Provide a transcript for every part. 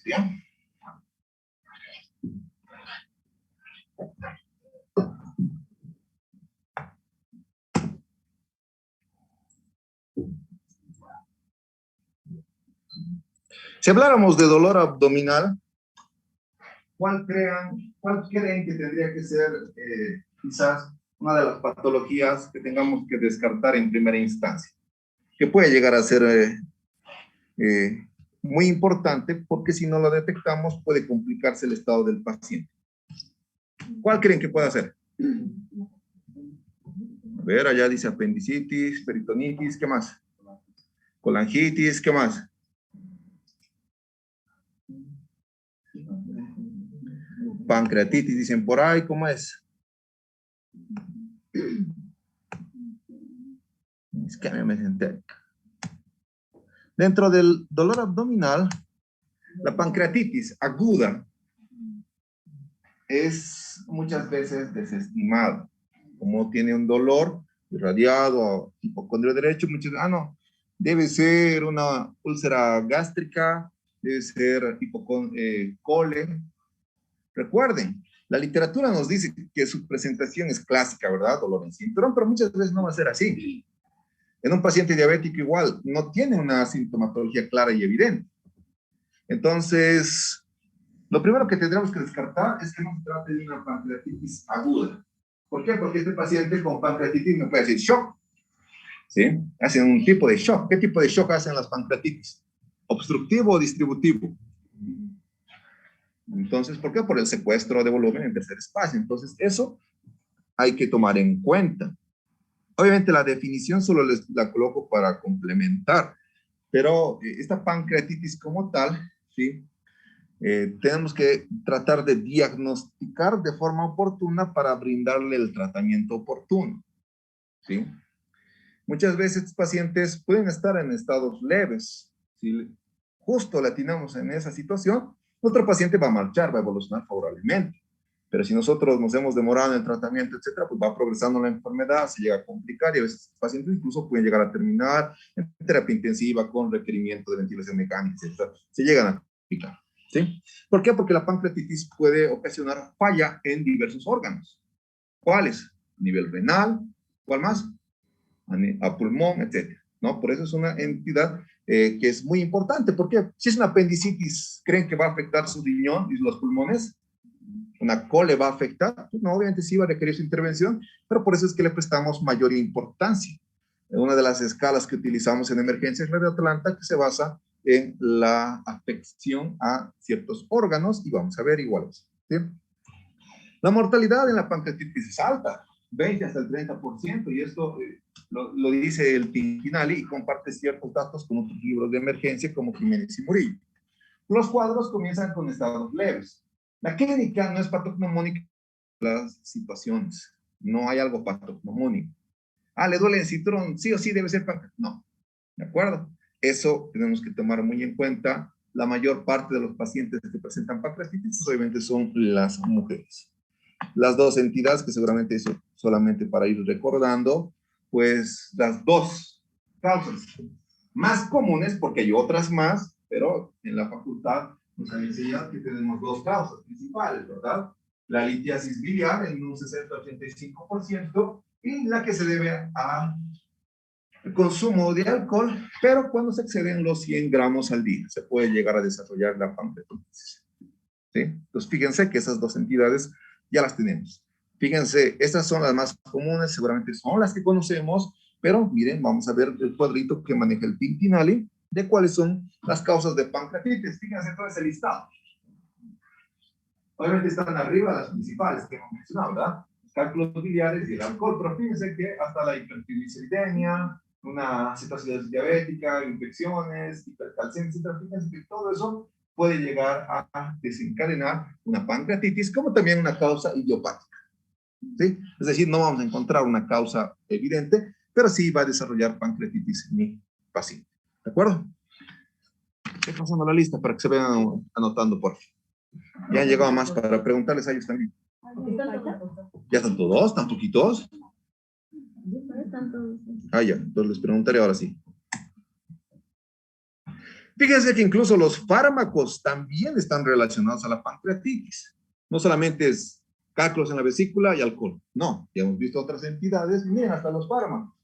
¿Ya? Si habláramos de dolor abdominal, ¿cuál creen que tendría que ser quizás una de las patologías que tengamos que descartar en primera instancia? Que puede llegar a ser muy importante, porque si no lo detectamos puede complicarse el estado del paciente. ¿Cuál creen que pueda ser? A ver, allá dice apendicitis, peritonitis, ¿qué más? Colangitis, ¿qué más? Pancreatitis, dicen por ahí, ¿cómo es? Es que me senté. Dentro del dolor abdominal, la pancreatitis aguda es muchas veces desestimada. Como tiene un dolor irradiado, hipocondrio derecho, muchos, no, debe ser una úlcera gástrica, debe ser cole. Recuerden, la literatura nos dice que su presentación es clásica, ¿verdad? Dolor en cinturón, pero muchas veces no va a ser así. En un paciente diabético igual, no tiene una sintomatología clara y evidente. Entonces, lo primero que tendremos que descartar es que no se trate de una pancreatitis aguda. ¿Por qué? Porque este paciente con pancreatitis me puede decir shock. ¿Sí? Hacen un tipo de shock. ¿Qué tipo de shock hacen las pancreatitis? ¿Obstructivo o distributivo? Entonces, ¿por qué? Por el secuestro de volumen en tercer espacio. Entonces, eso hay que tomar en cuenta. Obviamente, la definición solo la coloco para complementar, pero esta pancreatitis como tal, ¿sí? Tenemos que tratar de diagnosticar de forma oportuna para brindarle el tratamiento oportuno, ¿sí? Muchas veces estos pacientes pueden estar en estados leves. Si justo latinamos en esa situación, nuestro paciente va a marchar, va a evolucionar favorablemente. Pero si nosotros nos hemos demorado en el tratamiento, etcétera, pues va progresando la enfermedad, se llega a complicar y a veces los pacientes incluso pueden llegar a terminar en terapia intensiva con requerimiento de ventilación mecánica, etcétera. Se llegan a complicar, ¿sí? ¿Por qué? Porque la pancreatitis puede ocasionar falla en diversos órganos. ¿Cuáles? A nivel renal, ¿cuál más? A pulmón, etcétera, ¿no? Por eso es una entidad que es muy importante, porque si es una apendicitis, ¿creen que va a afectar su riñón y los pulmones? ¿Una cole va a afectar? Pues no, obviamente sí va a requerir su intervención, pero por eso es que le prestamos mayor importancia. Una de las escalas que utilizamos en emergencia es la de Atlanta, que se basa en la afección a ciertos órganos, y vamos a ver iguales, ¿sí? La mortalidad en la pancreatitis es alta, 20 hasta el 30%, y esto lo dice el Tintinali y comparte ciertos datos con otros libros de emergencia como Jiménez y Murillo. Los cuadros comienzan con estados leves. La clínica no es patognomónica de las situaciones, no hay algo patognomónico. ¿Le duele el cinturón? Sí o sí debe ser pancreatitis. No, ¿de acuerdo? Eso tenemos que tomar muy en cuenta. La mayor parte de los pacientes que presentan pancreatitis obviamente son las mujeres. Las dos entidades, que seguramente eso solamente para ir recordando, pues las dos causas más comunes, porque hay otras más, pero en la facultad nos han enseñado que tenemos dos causas principales, ¿verdad? La litiasis biliar en un 60-85% y la que se debe a consumo de alcohol, pero cuando se exceden los 100 gramos al día, se puede llegar a desarrollar la pancreatitis. ¿Sí? Entonces, fíjense que esas dos entidades ya las tenemos. Fíjense, estas son las más comunes, seguramente son las que conocemos, pero miren, vamos a ver el cuadrito que maneja el Tintinali de cuáles son las causas de pancreatitis. Fíjense todo ese listado. Obviamente están arriba las principales que hemos mencionado, ¿verdad? Los cálculos biliares y el alcohol, pero fíjense que hasta la hipertrigliceridemia, una cetoacidosis diabética, infecciones, hipercalcemia, etc. Fíjense que todo eso puede llegar a desencadenar una pancreatitis, como también una causa idiopática, ¿sí? Es decir, no vamos a encontrar una causa evidente, pero sí va a desarrollar pancreatitis en mi paciente. ¿De acuerdo? Estoy pasando la lista para que se vayan anotando, por favor. Ya han llegado más para preguntarles a ellos también. ¿Ya están todos? ¿Tan poquitos? Ya. Entonces les preguntaré ahora sí. Fíjense que incluso los fármacos también están relacionados a la pancreatitis. No solamente es cálculos en la vesícula y alcohol. No, ya hemos visto otras entidades, miren, hasta los fármacos.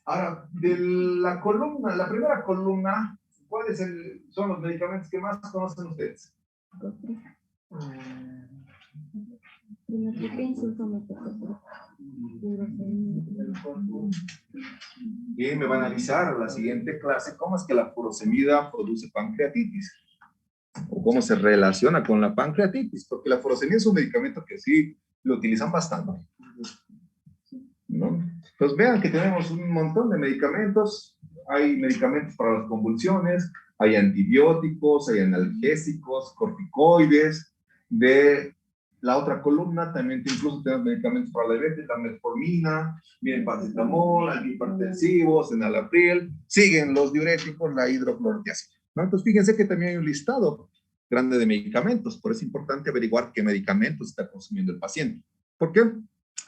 Ahora, de la columna, la primera columna, ¿cuáles son los medicamentos que más conocen ustedes? Y me van a avisar en la siguiente clase cómo es que la furosemida produce pancreatitis o cómo se relaciona con la pancreatitis, porque la furosemida es un medicamento que sí lo utilizan bastante, ¿no? Pues vean que tenemos un montón de medicamentos. Hay medicamentos para las convulsiones, hay antibióticos, hay analgésicos, corticoides. De la otra columna también incluso tenemos medicamentos para la diabetes, la metformina, miren, paracetamol, antihipertensivos, enalapril, siguen los diuréticos, la hidroclorotiazida, ¿no? Entonces fíjense que también hay un listado grande de medicamentos, por eso es importante averiguar qué medicamentos está consumiendo el paciente. ¿Por qué?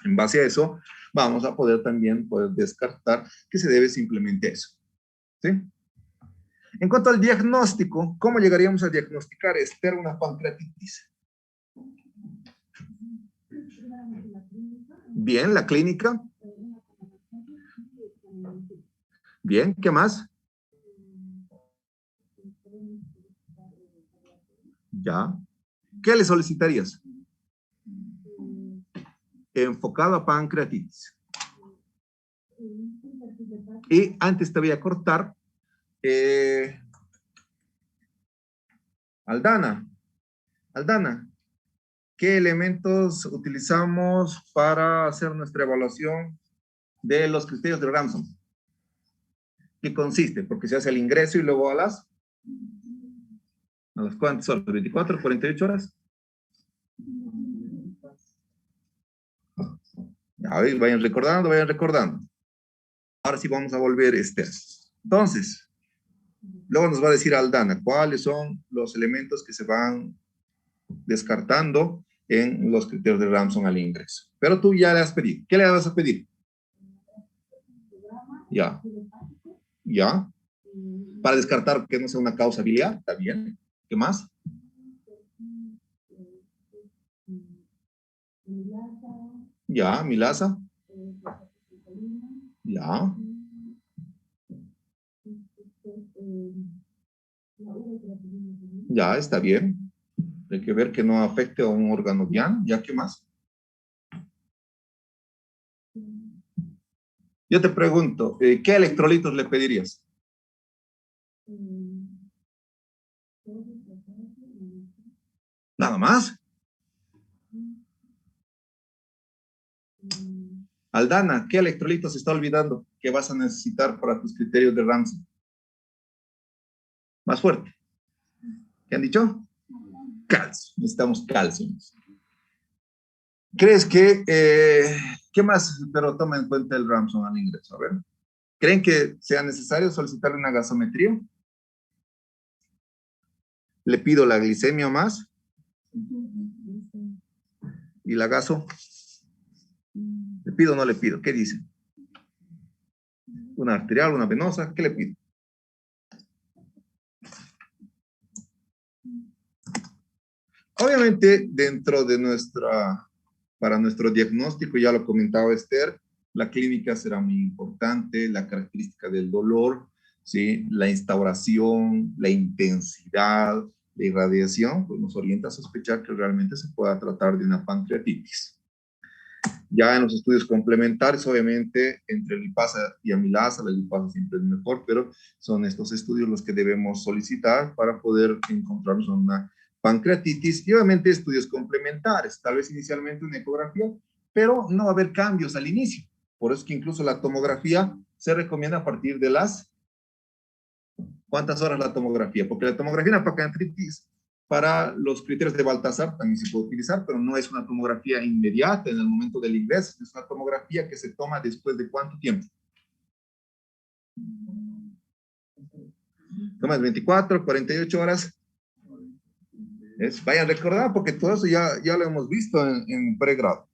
En base a eso vamos a poder también descartar que se debe simplemente a eso, ¿sí? En cuanto al diagnóstico, ¿cómo llegaríamos a diagnosticar, Esther, una pancreatitis? Bien, la clínica. Bien, ¿qué más? Ya. ¿Qué le solicitarías? Enfocado a pancreatitis. Y antes te voy a cortar. Aldana, ¿qué elementos utilizamos para hacer nuestra evaluación de los criterios de Ramsson? ¿Qué consiste? Porque se hace el ingreso y luego a las ¿cuántas horas? ¿24, 48 horas? A ver, vayan recordando, vayan recordando. Ahora sí vamos a volver, Esther. Entonces, luego nos va a decir Aldana cuáles son los elementos que se van descartando en los criterios de Ramsson al ingreso. Pero tú ya le has pedido. ¿Qué le vas a pedir? Ya. Ya. Para descartar que no sea una causa biliar, ¿está bien? ¿Qué más? Ya, milasa. Ya. Ya, está bien. Hay que ver que no afecte a un órgano bien. ¿Ya qué más? Yo te pregunto, ¿qué electrolitos le pedirías? ¿Nada más? Aldana, ¿qué electrolitos se está olvidando que vas a necesitar para tus criterios de Ramsay? Más fuerte. ¿Qué han dicho? Calcio. Necesitamos calcio. ¿Crees que, qué más? Pero toma en cuenta el Ramsson al ingreso. A ver. ¿Creen que sea necesario solicitar una gasometría? ¿Le pido la glicemia más? ¿Y la gaso? ¿Le pido o no le pido? ¿Qué dicen? ¿Una arterial, una venosa? ¿Qué le pido? Obviamente, dentro de para nuestro diagnóstico, ya lo comentaba Esther, la clínica será muy importante, la característica del dolor, ¿sí? La instauración, la intensidad, la irradiación, pues nos orienta a sospechar que realmente se pueda tratar de una pancreatitis. Ya en los estudios complementarios, obviamente, entre lipasa y amilasa, la lipasa siempre es mejor, pero son estos estudios los que debemos solicitar para poder encontrarnos una pancreatitis y obviamente estudios complementarios, tal vez inicialmente una ecografía, pero no va a haber cambios al inicio. Por eso es que incluso la tomografía se recomienda a partir de las... ¿Cuántas horas la tomografía? Porque la tomografía en la pancreatitis, para los criterios de Baltasar también se puede utilizar, pero no es una tomografía inmediata en el momento del ingreso, es una tomografía que se toma después de ¿cuánto tiempo? Tomas 24, 48 horas. Vayan a recordar porque todo eso ya lo hemos visto en pregrado.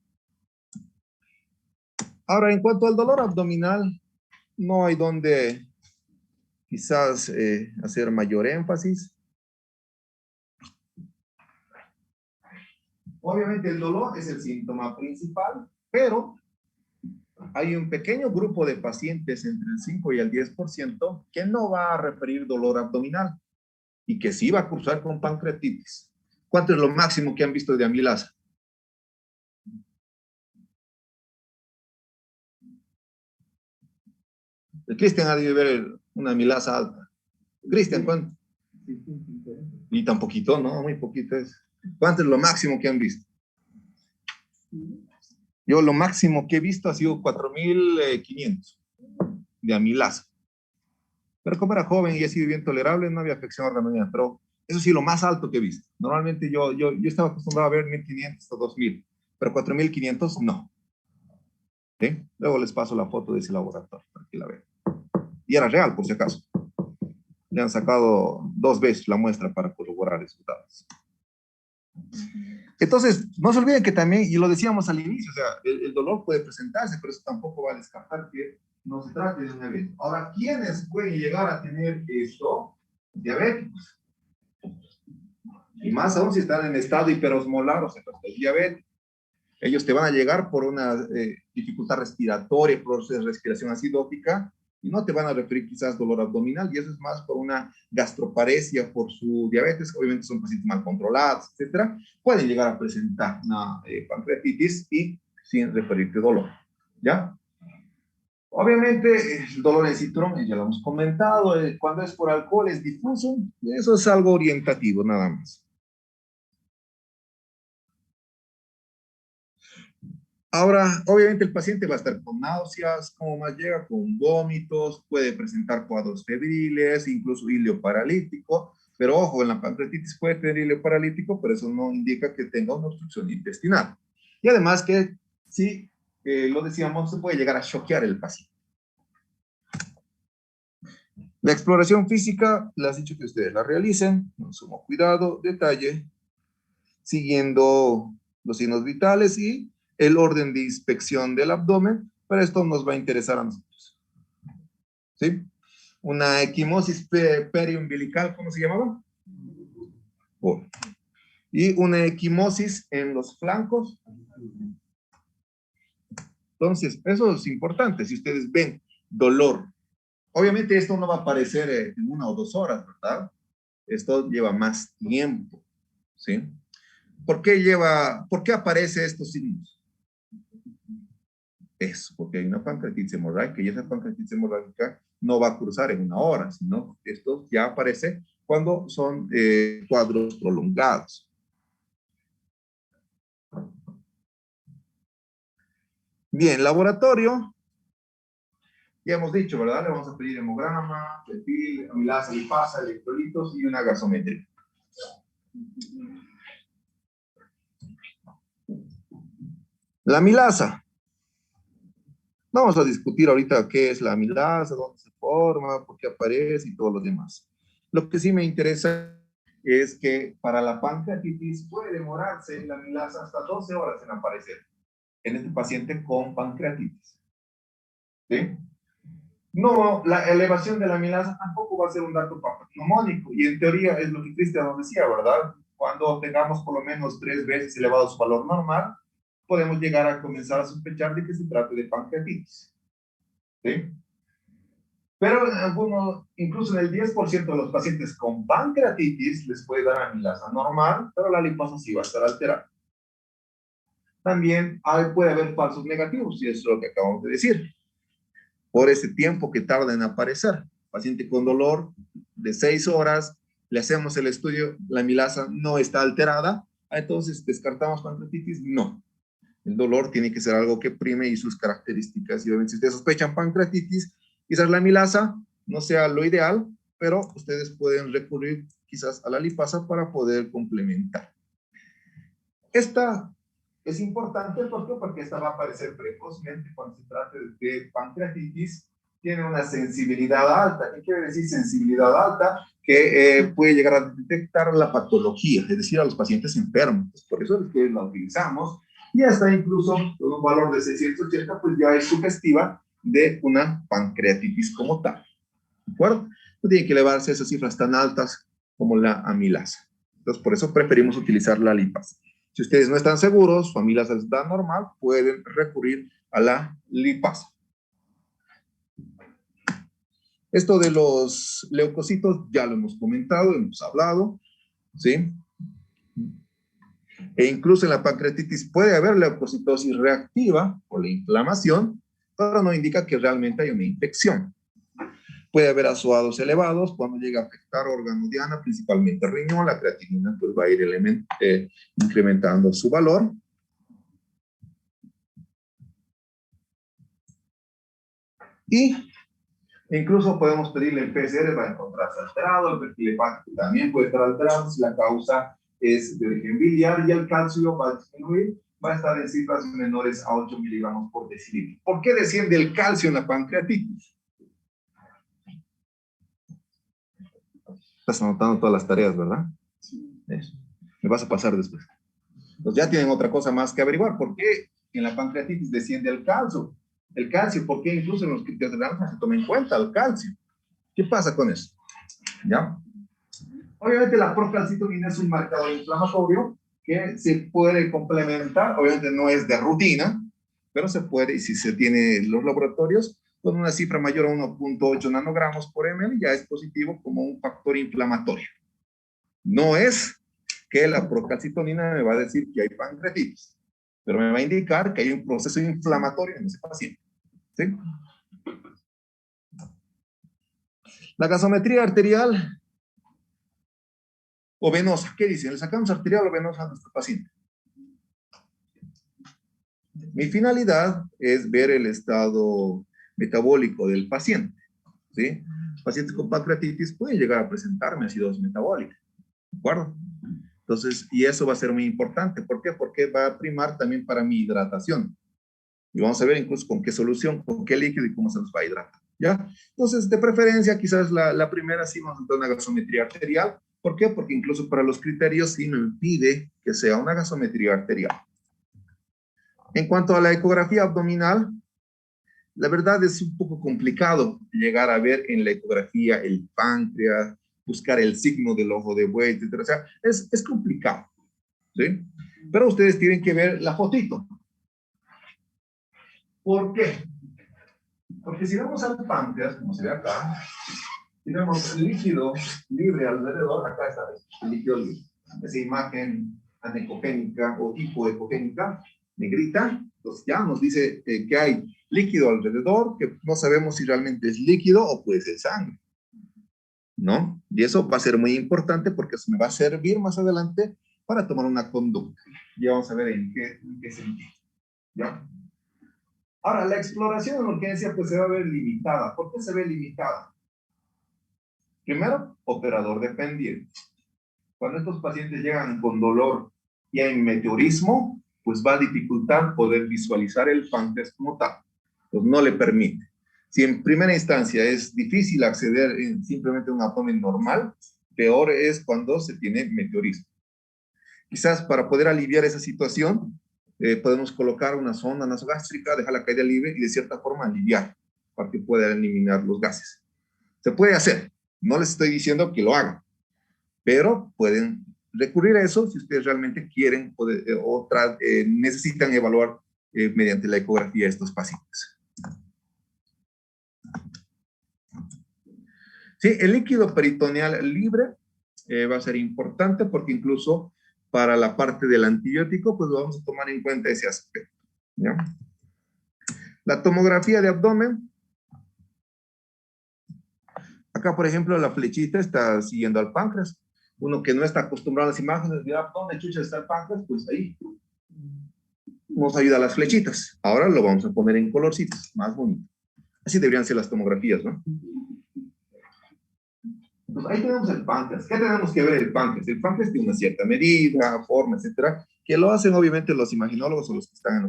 Ahora, en cuanto al dolor abdominal, no hay donde quizás hacer mayor énfasis. Obviamente el dolor es el síntoma principal, pero hay un pequeño grupo de pacientes entre el 5 y el 10% que no va a referir dolor abdominal y que sí va a cursar con pancreatitis. ¿Cuánto es lo máximo que han visto de amilasa? El Cristian ha de ver una amilasa alta. Cristian, ¿cuánto? Y tan poquito, ¿no? Muy poquito es. ¿Cuánto es lo máximo que han visto? Yo lo máximo que he visto ha sido 4.500 de amilasa. Pero como era joven y he sido bien tolerable, no había afección organoléptica. Pero eso sí, lo más alto que he visto. Normalmente yo estaba acostumbrado a ver 1.500 o 2.000, pero 4.500 no. ¿Sí? Luego les paso la foto de ese laboratorio para que la vean. Y era real, por si acaso. Le han sacado 2 veces la muestra para corroborar resultados. Entonces, no se olviden que también, y lo decíamos al inicio, o sea, el dolor puede presentarse, pero eso tampoco va a descartar que no se trate de un evento. Ahora, ¿quiénes pueden llegar a tener esto? Diabéticos. Y más aún si están en estado hiperosmolar, o sea, el diabético. Ellos te van a llegar por una dificultad respiratoria, por respiración acidótica, y no te van a referir quizás dolor abdominal, y eso es más por una gastroparesia, por su diabetes. Obviamente son pacientes mal controlados, etcétera. Pueden llegar a presentar una pancreatitis y sin referirte dolor, ¿ya? Obviamente, el dolor en cinturón, ya lo hemos comentado, cuando es por alcohol es difuso, eso es algo orientativo, nada más. Ahora, obviamente el paciente va a estar con náuseas, como más llega, con vómitos, puede presentar cuadros febriles, incluso hilo paralítico, pero ojo, en la pancreatitis puede tener hilo paralítico, pero eso no indica que tenga una obstrucción intestinal. Y además que, sí, lo decíamos, se puede llegar a choquear el paciente. La exploración física, les has dicho que ustedes la realicen, con sumo cuidado, detalle, siguiendo los signos vitales y el orden de inspección del abdomen, pero esto nos va a interesar a nosotros. ¿Sí? Una equimosis periumbilical, ¿cómo se llamaba? Oh. Y una equimosis en los flancos. Entonces, eso es importante. Si ustedes ven dolor, obviamente esto no va a aparecer en 1 o 2 horas, ¿verdad? Esto lleva más tiempo, ¿sí? ¿Por qué aparece estos signos? Eso, porque hay una pancreatitis hemorrágica y esa pancreatitis hemorrágica no va a cruzar en 1 hora, sino esto ya aparece cuando son cuadros prolongados. Bien, laboratorio, ya hemos dicho, ¿verdad? Le vamos a pedir hemograma, perfil, amilasa, lipasa, electrolitos y una gasometría. La amilasa. Vamos a discutir ahorita qué es la amilasa, dónde se forma, por qué aparece y todo lo demás. Lo que sí me interesa es que para la pancreatitis puede demorarse la amilasa hasta 12 horas en aparecer en este paciente con pancreatitis. ¿Sí? No, la elevación de la amilasa tampoco va a ser un dato patognomónico y en teoría es lo que Cristian nos decía, ¿verdad? Cuando tengamos por lo menos 3 veces elevado su valor normal, podemos llegar a comenzar a sospechar de que se trate de pancreatitis. ¿Sí? Pero en algunos, incluso en el 10% de los pacientes con pancreatitis les puede dar amilasa normal, pero la lipasa sí va a estar alterada. También puede haber falsos negativos, y eso es lo que acabamos de decir. Por ese tiempo que tarda en aparecer. Paciente con dolor de 6 horas, le hacemos el estudio, la amilasa no está alterada, entonces descartamos pancreatitis, no. El dolor tiene que ser algo que prime y sus características. Y obviamente si ustedes sospechan pancreatitis, quizás la amilasa no sea lo ideal, pero ustedes pueden recurrir quizás a la lipasa para poder complementar. Esta es importante porque esta va a aparecer precozmente cuando se trate de pancreatitis. Tiene una sensibilidad alta. ¿Qué quiere decir sensibilidad alta? Que puede llegar a detectar la patología, es decir, a los pacientes enfermos. Por eso es que la utilizamos. Y hasta incluso con un valor de 680, pues ya es sugestiva de una pancreatitis como tal. ¿De acuerdo? no tiene que elevarse a esas cifras tan altas como la amilasa. Entonces, por eso preferimos utilizar la lipasa. Si ustedes no están seguros, su amilasa está normal, pueden recurrir a la lipasa. Esto de los leucocitos ya lo hemos comentado, hemos hablado, ¿sí? E incluso en la pancreatitis puede haber leucocitosis reactiva por la inflamación, pero no indica que realmente hay una infección. Puede haber azoados elevados cuando llega a afectar órgano diana, principalmente riñón, la creatinina pues va a ir incrementando su valor. Y incluso podemos pedirle el PCR para encontrarse alterado, el perfil hepático también puede estar alterado si la causa es de origen biliar y el calcio va a disminuir, va a estar en cifras menores a 8 miligramos por decilitro. ¿Por qué desciende el calcio en la pancreatitis? Estás anotando todas las tareas, ¿verdad? Eso. Me vas a pasar después. Entonces ya tienen otra cosa más que averiguar. ¿Por qué en la pancreatitis desciende el calcio? El calcio, ¿por qué incluso en los criterios de naranja se toma en cuenta el calcio? ¿Qué pasa con eso? ¿Ya? Obviamente la procalcitonina es un marcador inflamatorio que se puede complementar, obviamente no es de rutina, pero se puede, y si se tiene los laboratorios, con una cifra mayor a 1.8 nanogramos por ml, ya es positivo como un factor inflamatorio. No es que la procalcitonina me va a decir que hay pancreatitis, pero me va a indicar que hay un proceso inflamatorio en ese paciente. ¿Sí? La gasometría arterial o venosa, ¿qué dicen? ¿Le sacamos arterial o venosa a nuestro paciente? Mi finalidad es ver el estado metabólico del paciente, ¿sí? Pacientes con pancreatitis pueden llegar a presentarme acidosis metabólica, ¿de acuerdo? Entonces, y eso va a ser muy importante. ¿Por qué? Porque va a primar también para mi hidratación. Y vamos a ver incluso con qué solución, con qué líquido y cómo se nos va a hidratar, ¿ya? Entonces, de preferencia, quizás la primera sí vamos a hacer una gasometría arterial. ¿Por qué? Porque incluso para los criterios sí me impide que sea una gasometría arterial. En cuanto a la ecografía abdominal, la verdad es un poco complicado llegar a ver en la ecografía el páncreas, buscar el signo del ojo de buey, etc. O sea, es complicado, ¿sí? Pero ustedes tienen que ver la fotito. ¿Por qué? Porque si vamos al páncreas, como se ve acá, tenemos líquido libre alrededor, acá está el líquido libre. Esa imagen anecogénica o hipoecogénica, negrita, entonces ya nos dice que hay líquido alrededor, que no sabemos si realmente es líquido o puede ser sangre, ¿no? Y eso va a ser muy importante porque eso me va a servir más adelante para tomar una conducta. Ya vamos a ver en qué sentido, ¿ya? Ahora, la exploración en urgencia pues se va a ver limitada. ¿Por qué se ve limitada? Primero, operador dependiente. Cuando estos pacientes llegan con dolor y hay meteorismo, pues va a dificultar poder visualizar el páncreas como tal. Pues no le permite. Si en primera instancia es difícil acceder simplemente a un abdomen normal, peor es cuando se tiene meteorismo. Quizás para poder aliviar esa situación, podemos colocar una sonda nasogástrica, dejar la caída libre y de cierta forma aliviar para que pueda eliminar los gases. Se puede hacer, no les estoy diciendo que lo hagan, pero pueden recurrir a eso si ustedes realmente quieren o necesitan evaluar mediante la ecografía a estos pacientes. Sí, el líquido peritoneal libre va a ser importante porque incluso para la parte del antibiótico, pues vamos a tomar en cuenta ese aspecto, ¿ya? La tomografía de abdomen. Acá, por ejemplo, la flechita está siguiendo al páncreas. Uno que no está acostumbrado a las imágenes, de dónde chucha está el páncreas, pues ahí nos ayuda a las flechitas. Ahora lo vamos a poner en colorcitos, más bonito. Así deberían ser las tomografías, ¿no? Pues ahí tenemos el páncreas. ¿Qué tenemos que ver el páncreas? El páncreas tiene una cierta medida, forma, etcétera, que lo hacen obviamente los imaginólogos o los que están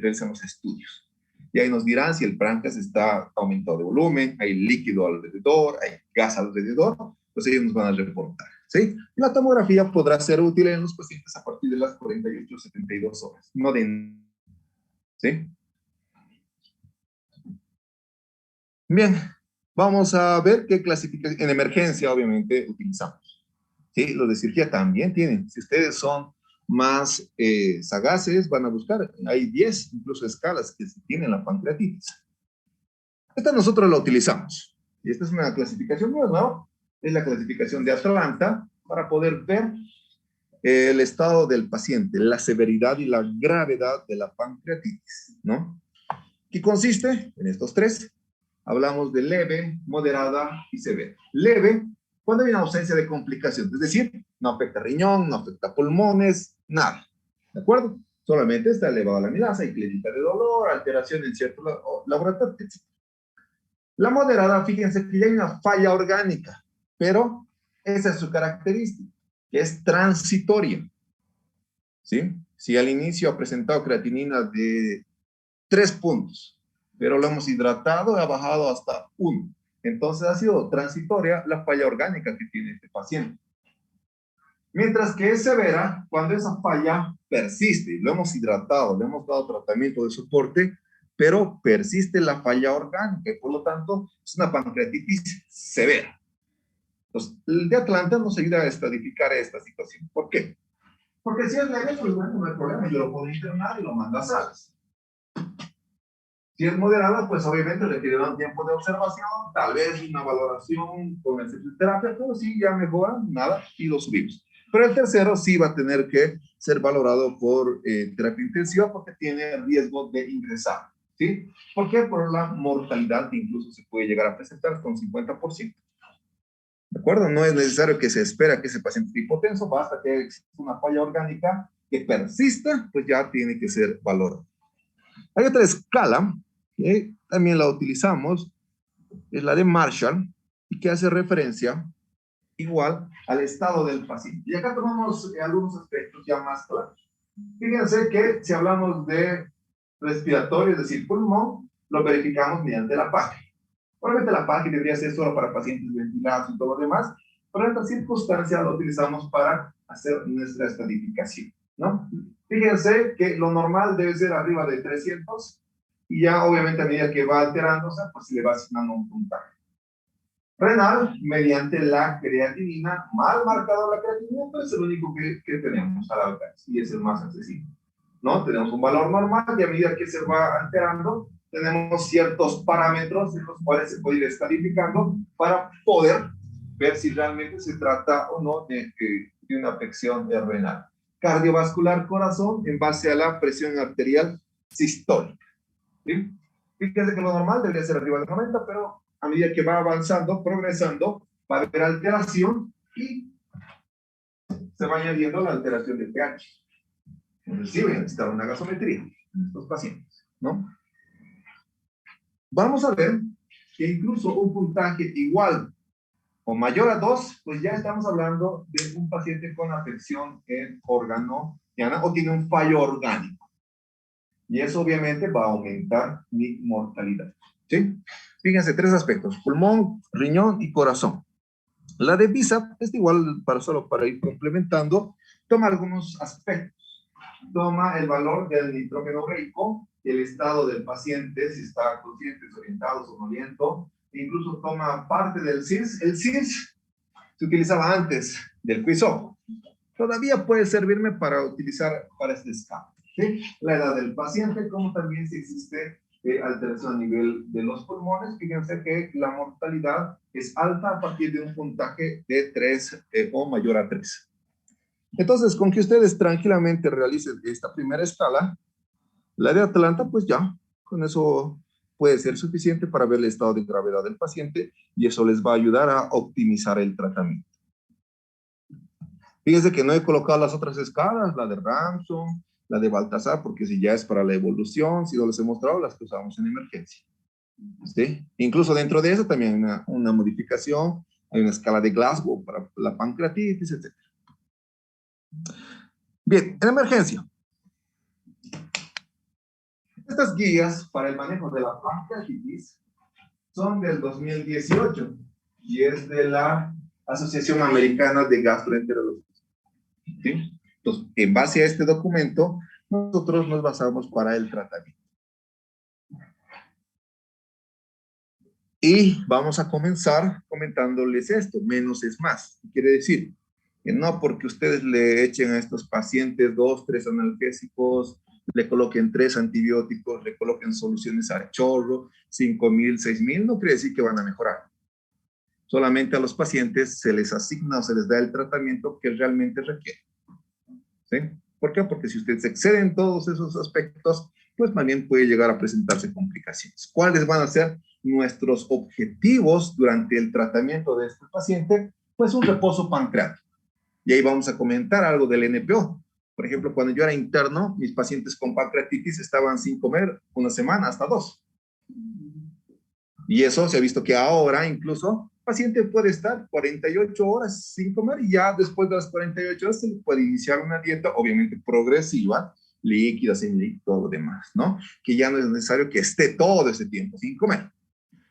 realizan los estudios. Y ahí nos dirán si el páncreas está aumentado de volumen, hay líquido alrededor, hay gas alrededor, pues ellos nos van a reportar, ¿sí? Y la tomografía podrá ser útil en los pacientes a partir de las 48 o 72 horas, no de... ¿Sí? Bien. Vamos a ver qué clasificación, en emergencia obviamente utilizamos. ¿Sí? Los de cirugía también tienen. Si ustedes son más sagaces, van a buscar. Hay 10 incluso escalas que tienen la pancreatitis. Esta nosotros la utilizamos. Y esta es una clasificación nueva, ¿no? Es la clasificación de Atlanta para poder ver el estado del paciente, la severidad y la gravedad de la pancreatitis, ¿no? ¿Qué consiste? En estos tres. Hablamos de leve, moderada y severa. Leve, cuando hay una ausencia de complicaciones, es decir, no afecta riñón, no afecta pulmones, nada. ¿De acuerdo? Solamente está elevada la amilasa, hay clínica de dolor, alteración en ciertos laboratorios, etc. La moderada, fíjense que ya hay una falla orgánica, pero esa es su característica, que es transitoria. ¿Sí? Si al inicio ha presentado creatinina de 3 puntos, pero lo hemos hidratado y ha bajado hasta 1. Entonces ha sido transitoria la falla orgánica que tiene este paciente. Mientras que es severa cuando esa falla persiste. Lo hemos hidratado, le hemos dado tratamiento de soporte, pero persiste la falla orgánica y por lo tanto es una pancreatitis severa. Entonces, el de Atlanta nos ayuda a estratificar esta situación. ¿Por qué? Porque si es leve, pues bueno, no hay problema, yo lo puedo internar y lo mando a salas. Si es moderada, pues obviamente le quiere dar un tiempo de observación, tal vez una valoración con el fisioterapia, pero si ya mejora, nada, y lo subimos. Pero el tercero sí va a tener que ser valorado por terapia intensiva porque tiene riesgo de ingresar. ¿Sí? ¿Por qué? Por la mortalidad que incluso se puede llegar a presentar con 50%. ¿De acuerdo? No es necesario que se espera que ese paciente esté hipotenso, basta que exista una falla orgánica que persista, pues ya tiene que ser valorado. Hay otra escala que también la utilizamos, es la de Marshall, y que hace referencia igual al estado del paciente. Y acá tomamos algunos aspectos ya más claros. Fíjense que si hablamos de respiratorio, es decir, pulmón, lo verificamos mediante la PAGI. Obviamente la PAGI debería ser solo para pacientes ventilados y todo lo demás, pero en esta circunstancia lo utilizamos para hacer nuestra estadificación, ¿no? Fíjense que lo normal debe ser arriba de 300 y ya obviamente a medida que va alterándose, pues se le va asignando un puntaje. Renal, mediante la creatinina, mal marcado la creatinina, pues es el único que tenemos al alcance y es el más accesible, ¿no? Tenemos un valor normal y a medida que se va alterando, tenemos ciertos parámetros en los cuales se puede ir estadificando para poder ver si realmente se trata o no de una afección renal. Cardiovascular, corazón, en base a la presión arterial sistólica. ¿Sí? Fíjense que lo normal debería ser arriba de 90, pero a medida que va avanzando, progresando, va a haber alteración y se va añadiendo la alteración de pH. Entonces sí voy a necesitar una gasometría en estos pacientes, ¿no? Vamos a ver que incluso un puntaje igual o mayor a 2, pues ya estamos hablando de un paciente con afección en órgano o tiene un fallo orgánico. Y eso obviamente va a aumentar mi mortalidad. ¿Sí? Fíjense, 3 aspectos: pulmón, riñón y corazón. La de VISA es igual, solo para ir complementando, toma algunos aspectos. Toma el valor del nitrógeno ureico, el estado del paciente, si está consciente, desorientado, somnoliento, e incluso toma parte del CIRS. El CIRS se utilizaba antes del QISO. Todavía puede servirme para utilizar para este escape. ¿Sí? La edad del paciente, como también si existe alteración a nivel de los pulmones. Fíjense que la mortalidad es alta a partir de un puntaje de 3 o mayor a 3. Entonces, con que ustedes tranquilamente realicen esta primera escala, la de Atlanta, pues ya, con eso puede ser suficiente para ver el estado de gravedad del paciente y eso les va a ayudar a optimizar el tratamiento. Fíjense que no he colocado las otras escalas, la de Ramson, la de Baltasar, porque si ya es para la evolución, si no les he mostrado las que usamos en emergencia. ¿Sí? Incluso dentro de eso también hay una modificación, hay una escala de Glasgow para la pancreatitis, etc. Bien, en emergencia. Estas guías para el manejo de la pancreatitis son del 2018 y es de la Asociación Americana de Gastroenterología. ¿Sí? Entonces, en base a este documento, nosotros nos basamos para el tratamiento. Y vamos a comenzar comentándoles esto, menos es más. Quiere decir que no porque ustedes le echen a estos pacientes 2, 3 analgésicos, le coloquen 3 antibióticos, le coloquen soluciones a chorro, 5,000, 6,000, no quiere decir que van a mejorar. Solamente a los pacientes se les asigna o se les da el tratamiento que realmente requieren. ¿Sí? ¿Por qué? Porque si ustedes exceden todos esos aspectos, pues también puede llegar a presentarse complicaciones. ¿Cuáles van a ser nuestros objetivos durante el tratamiento de este paciente? Pues un reposo pancreático. Y ahí vamos a comentar algo del NPO. Por ejemplo, cuando yo era interno, mis pacientes con pancreatitis estaban sin comer una semana, hasta 2. Y eso se ha visto que ahora incluso el paciente puede estar 48 horas sin comer y ya después de las 48 horas se le puede iniciar una dieta, obviamente progresiva, líquida, semilíquida, todo lo demás, ¿no? Que ya no es necesario que esté todo ese tiempo sin comer.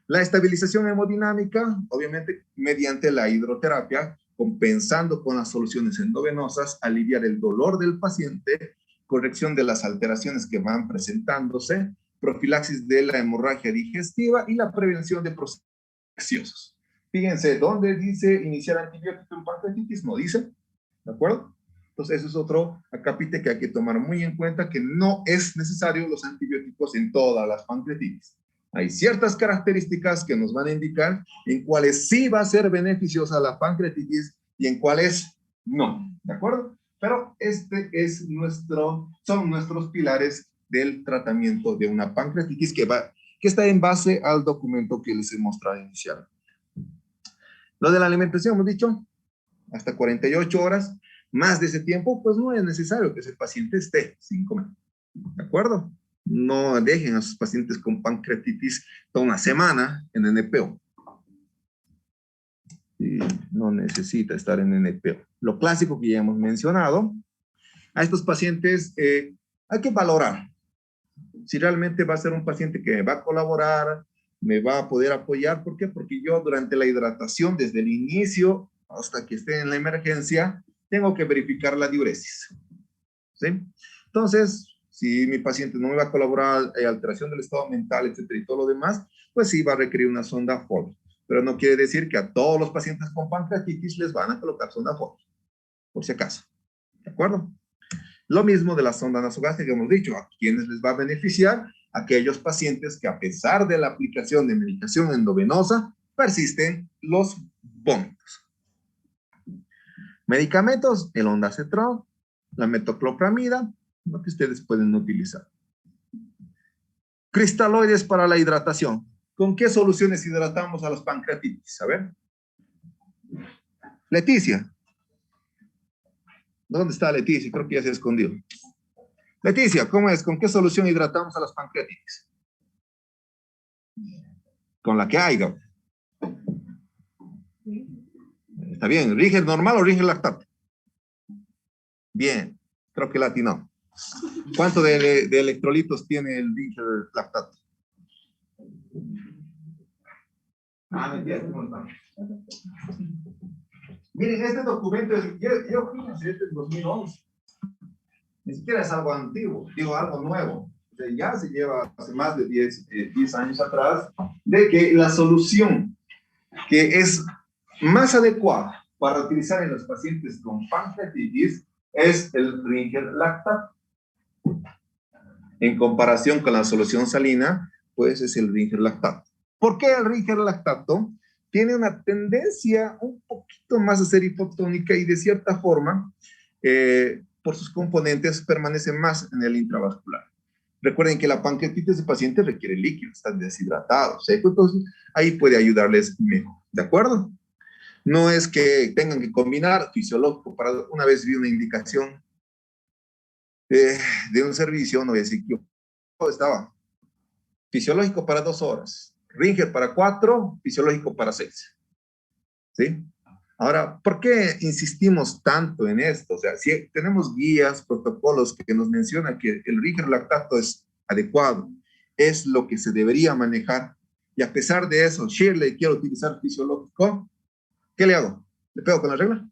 La estabilización hemodinámica, obviamente, mediante la hidroterapia, compensando con las soluciones endovenosas, aliviar el dolor del paciente, corrección de las alteraciones que van presentándose, profilaxis de la hemorragia digestiva y la prevención de procesos infecciosos. Fíjense, ¿dónde dice iniciar antibiótico en pancreatitis? No dice, ¿de acuerdo? Entonces, eso es otro acápite que hay que tomar muy en cuenta, que no es necesario los antibióticos en todas las pancreatitis. Hay ciertas características que nos van a indicar en cuáles sí va a ser beneficiosa la pancreatitis y en cuáles no, ¿de acuerdo? Pero son nuestros pilares del tratamiento de una pancreatitis que está en base al documento que les he mostrado inicialmente. Lo de la alimentación, hemos dicho, hasta 48 horas, más de ese tiempo, pues no es necesario que ese paciente esté sin comer, ¿de acuerdo? No dejen a sus pacientes con pancreatitis toda una semana en NPO. Y no necesita estar en NPO. Lo clásico que ya hemos mencionado, a estos pacientes hay que valorar si realmente va a ser un paciente que me va a colaborar, me va a poder apoyar. ¿Por qué? Porque yo durante la hidratación, desde el inicio hasta que esté en la emergencia, tengo que verificar la diuresis. ¿Sí? Entonces, si mi paciente no me va a colaborar, hay alteración del estado mental, etcétera, y todo lo demás, pues sí va a requerir una sonda Foley. Pero no quiere decir que a todos los pacientes con pancreatitis les van a colocar sonda Foley, por si acaso. ¿De acuerdo? Lo mismo de la sonda nasogástrica que hemos dicho, a quienes les va a beneficiar, aquellos pacientes que a pesar de la aplicación de medicación endovenosa, persisten los vómitos. Medicamentos, el ondansetron, la metoclopramida, lo que ustedes pueden utilizar. Cristaloides para la hidratación. ¿Con qué soluciones hidratamos a los pancreatitis? A ver. Leticia. ¿Dónde está Leticia? Creo que ya se escondió. Leticia, ¿cómo es? ¿Con qué solución hidratamos a los pancreatitis? Con la que haya. Está bien. ¿Ringer normal o Ringer lactato? Bien. Creo que latinó. ¿Cuánto de electrolitos tiene el Ringer lactato? Miren, este documento, yo fíjense, este es 2011. Ni siquiera es algo antiguo, digo algo nuevo. Ya se lleva hace más de 10 años atrás, de que la solución que es más adecuada para utilizar en los pacientes con pancreatitis es el Ringer lactato. En comparación con la solución salina, pues es el Ringer lactato. ¿Por qué el Ringer lactato tiene una tendencia un poquito más a ser hipotónica y de cierta forma, por sus componentes, permanece más en el intravascular? Recuerden que la pancreatitis de paciente requiere líquido, está deshidratado, seco, entonces ahí puede ayudarles mejor, ¿de acuerdo? No es que tengan que combinar fisiológico. Una vez vi una indicación de un servicio, no voy a decir que estaba fisiológico para 2 horas, Ringer para 4, fisiológico para 6. ¿Sí? Ahora, ¿por qué insistimos tanto en esto? O sea, si tenemos guías, protocolos que nos mencionan que el Ringer lactato es adecuado, es lo que se debería manejar, y a pesar de eso, Shirley quiere utilizar fisiológico, ¿qué le hago? ¿Le pego con la regla?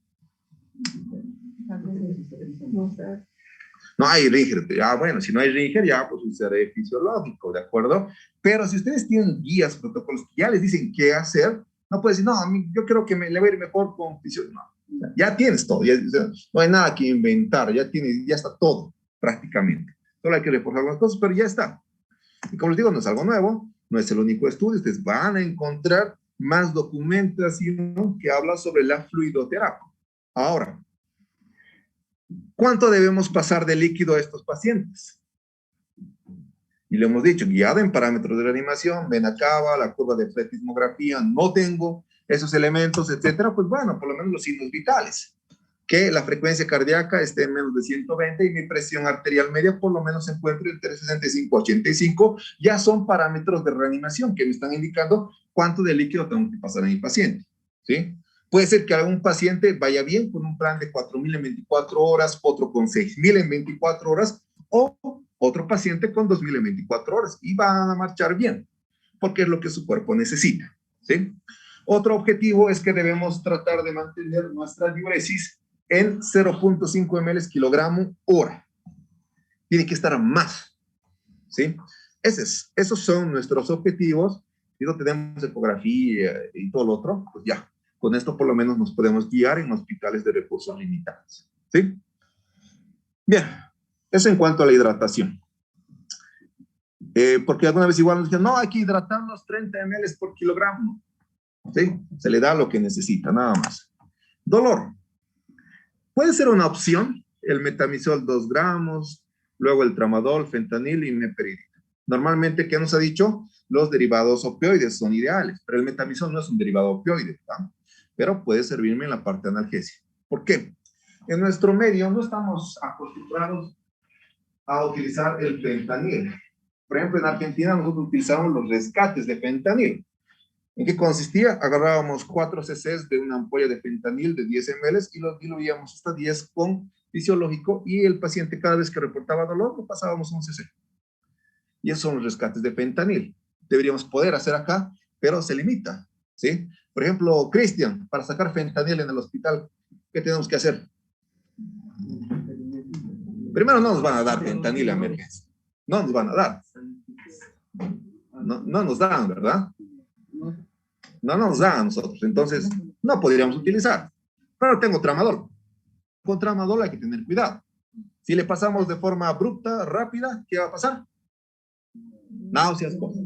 No, No hay Ringer. Ya, bueno, si no hay Ringer, ya pues usaré fisiológico, ¿de acuerdo? Pero si ustedes tienen guías, protocolos que ya les dicen qué hacer, no puedes decir, no, a mí, yo creo que le va a ir mejor con fisiológico. No, ya tienes todo, ya, no hay nada que inventar, ya tienes, ya está todo, prácticamente. Solo hay que reforzar las cosas, pero ya está. Y como les digo, no es algo nuevo, no es el único estudio, ustedes van a encontrar más documentación que habla sobre la fluidoterapia. Ahora, ¿cuánto debemos pasar de líquido a estos pacientes? Y le hemos dicho, guiado en parámetros de reanimación, vena cava, la curva de fletismografía, no tengo esos elementos, etcétera, pues bueno, por lo menos los signos vitales. Que la frecuencia cardíaca esté en menos de 120 y mi presión arterial media por lo menos se encuentre entre 65 y 85, ya son parámetros de reanimación que me están indicando cuánto de líquido tengo que pasar a mi paciente, ¿sí? Puede ser que algún paciente vaya bien con un plan de 4.000 en 24 horas, otro con 6.000 en 24 horas, o otro paciente con 2.000 en 24 horas y van a marchar bien, porque es lo que su cuerpo necesita, ¿sí? Otro objetivo es que debemos tratar de mantener nuestra diuresis en 0.5 ml kilogramo hora. Tiene que estar más, ¿sí? Esos son nuestros objetivos. Si no tenemos ecografía y todo lo otro, pues ya, con esto por lo menos nos podemos guiar en hospitales de recursos limitados, ¿sí? Bien, eso en cuanto a la hidratación. Porque alguna vez igual nos dicen, no, hay que hidratarnos 30 ml por kilogramo, ¿sí? Se le da lo que necesita, nada más. Dolor. Puede ser una opción, el metamizol 2 gramos, luego el tramadol, fentanil y meperidina. Normalmente, ¿qué nos ha dicho? Los derivados opioides son ideales, pero el metamizol no es un derivado opioide, ¿verdad? Pero puede servirme en la parte analgésica. ¿Por qué? En nuestro medio no estamos acostumbrados a utilizar el fentanil. Por ejemplo, en Argentina nosotros utilizamos los rescates de fentanil. ¿En qué consistía? Agarrábamos 4 cc's de una ampolla de fentanil de 10 ml y los diluíamos hasta 10 con fisiológico y el paciente cada vez que reportaba dolor lo pasábamos un cc. Y esos son los rescates de fentanil. Deberíamos poder hacer acá, pero se limita, ¿sí? Por ejemplo, Cristian, para sacar fentanil en el hospital, ¿qué tenemos que hacer? Primero no nos van a dar fentanil a emergencia. No nos van a dar. No nos dan, ¿verdad? No nos dan a nosotros, entonces no podríamos utilizar. Pero tengo tramadol. Con tramadol hay que tener cuidado. Si le pasamos de forma abrupta, rápida, ¿qué va a pasar? Náuseas, cosas.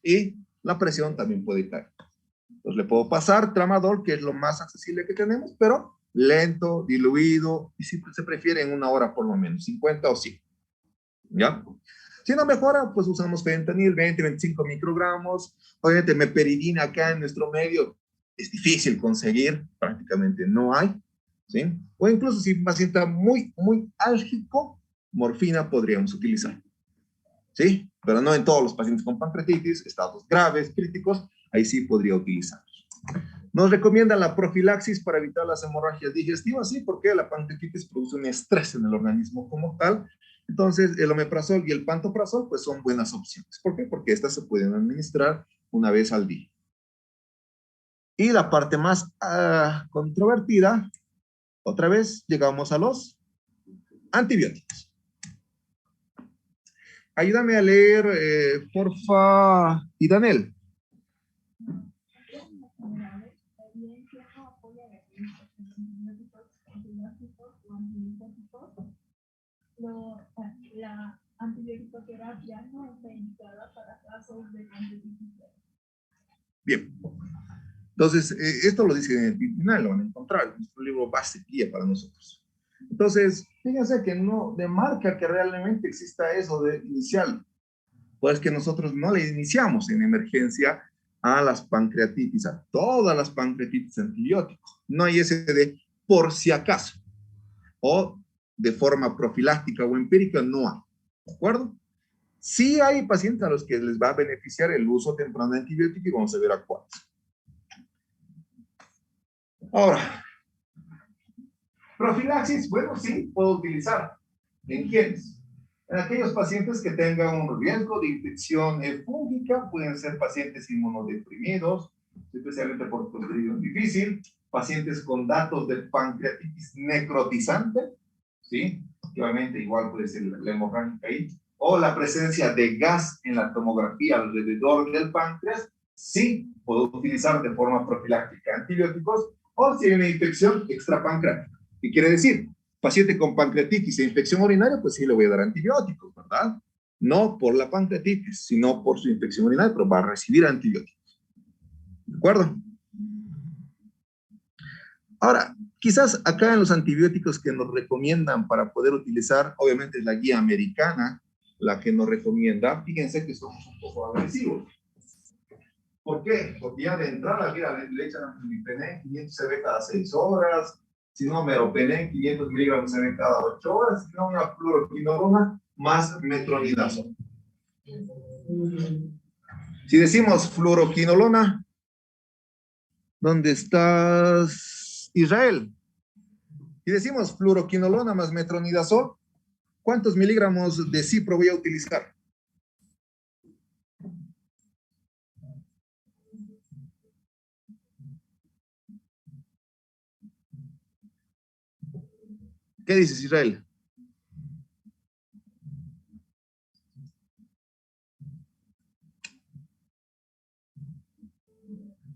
Y la presión también puede caer. Entonces le puedo pasar tramadol, que es lo más accesible que tenemos, pero lento, diluido, y si se prefiere en una hora por lo menos, 50 o 100. ¿Ya? Si no mejora, pues usamos fentanil, 20, 25 microgramos. Obviamente, meperidina acá en nuestro medio es difícil conseguir, prácticamente no hay, ¿sí? O incluso si un paciente está muy, muy álgico, morfina podríamos utilizar, ¿sí? Pero no en todos los pacientes con pancreatitis, estados graves, críticos, ahí sí podría utilizar. Nos recomiendan la profilaxis para evitar las hemorragias digestivas, sí, porque la pancreatitis produce un estrés en el organismo como tal. Entonces, el omeprazol y el pantoprazol, pues son buenas opciones. ¿Por qué? Porque estas se pueden administrar una vez al día. Y la parte más controvertida, otra vez llegamos a los antibióticos. Ayúdame a leer, porfa, y Daniel. La antibiótico-terapia no está indicada para casos de pancreatitis. Bien. Entonces, esto lo dice en el final, lo van a encontrar, es un libro base guía para nosotros. Entonces, fíjense que no demarca que realmente exista eso de inicial, pues que nosotros no le iniciamos en emergencia a las pancreatitis, a todas las pancreatitis antibióticos. No hay ese de por si acaso, o de forma profiláctica o empírica, no hay, ¿de acuerdo? Sí hay pacientes a los que les va a beneficiar el uso temprano de antibióticos y vamos a ver a cuáles. Ahora, profilaxis, bueno, sí, puedo utilizar. ¿En quiénes? En aquellos pacientes que tengan un riesgo de infección fúngica, pueden ser pacientes inmunodeprimidos, especialmente por procedimiento difícil, pacientes con datos de pancreatitis necrotizante, ¿sí? efectivamente, igual puede ser la hemorragia ahí, o la presencia de gas en la tomografía alrededor del páncreas, sí puedo utilizar de forma profiláctica antibióticos, o si hay una infección extrapancreática. ¿Qué quiere decir? Paciente con pancreatitis e infección urinaria, pues sí le voy a dar antibióticos, ¿verdad? No por la pancreatitis, sino por su infección urinaria, pero va a recibir antibióticos. ¿De acuerdo? Ahora, quizás acá en los antibióticos que nos recomiendan para poder utilizar, obviamente es la guía americana, la que nos recomienda, fíjense que somos un poco agresivos. ¿Por qué? Porque ya de entrada, mira, le echan antibióticos, 500 cb cada 6 horas, si no, meropenem, 500 miligramos cb cada 8 horas, si no, una fluoroquinolona más metronidazol. Si decimos fluoroquinolona, ¿dónde estás, Israel? Si decimos fluoroquinolona más metronidazol, ¿cuántos miligramos de cipro voy a utilizar? ¿Qué dices, Israel?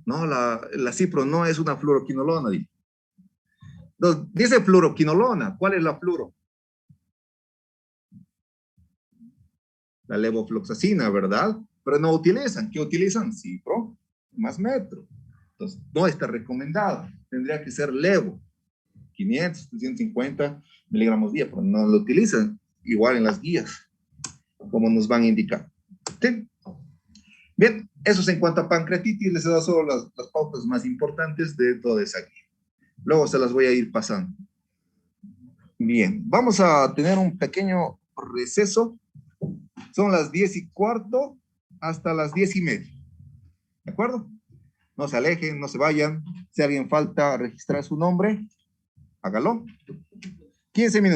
No, la cipro no es una fluoroquinolona. No, dice fluoroquinolona. ¿Cuál es la fluoro? La levofloxacina, ¿verdad? Pero no utilizan. ¿Qué utilizan? Cipro más metro. Entonces, no está recomendado. Tendría que ser levo. 500, 350 miligramos día, pero no lo utilizan. Igual en las guías, como nos van a indicar. ¿Sí? Bien, eso es en cuanto a pancreatitis. Les he dado solo las pautas más importantes de toda esa guía. Luego se las voy a ir pasando. Bien, vamos a tener un pequeño receso. Son las 10:15 hasta las 10:30. ¿De acuerdo? No se alejen, no se vayan. Si alguien falta registrar su nombre, hágalo. 15 minutos.